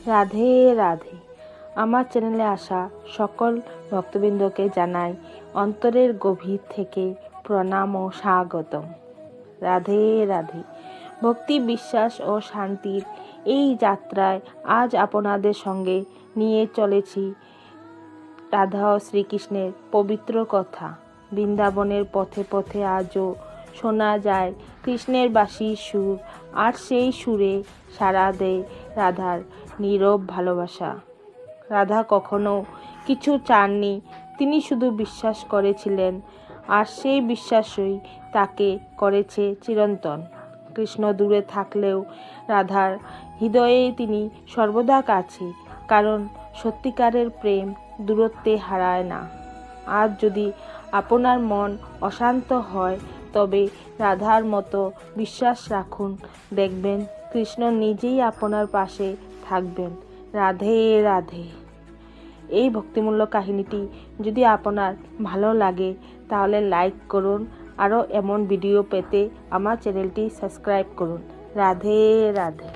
রাধে রাধে। আমার চ্যানেলে আসা সকল ভক্তবৃন্দকে জানাই অন্তরের গভীর থেকে প্রণাম ও স্বাগতম। রাধে রাধে। ভক্তি, বিশ্বাস ও শান্তির এই যাত্রায় আজ আপনাদের সঙ্গে নিয়ে চলেছি রাধা ও শ্রীকৃষ্ণের পবিত্র কথা। বৃন্দাবনের পথে পথে আজও শোনা যায় কৃষ্ণের বাঁশির সুর, আর সেই সুরে সাড়া দেয় রাধার নীরব ভালোবাসা। রাধা কখনো কিছু চাননি, তিনি শুধু বিশ্বাস করেছিলেন, আর সেই বিশ্বাসই তাকে করেছে চিরন্তন। কৃষ্ণ দূরে থাকলেও রাধার হৃদয়ে তিনি সর্বদা কাছে, কারণ সত্যিকারের প্রেম দূরত্বে হারায় না। আজ যদি আপনার মন অশান্ত হয়, তবে রাধার মতো বিশ্বাস রাখুন, দেখবেন কৃষ্ণ নিজেই আপনার পাশে থাকবেন। রাধে রাধে। এই ভক্তিমূল্য কাহিনীটি যদি আপনার ভালো লাগে তাহলে লাইক করুন, আরও এমন ভিডিও পেতে আমার চ্যানেলটি সাবস্ক্রাইব করুন। রাধে রাধে।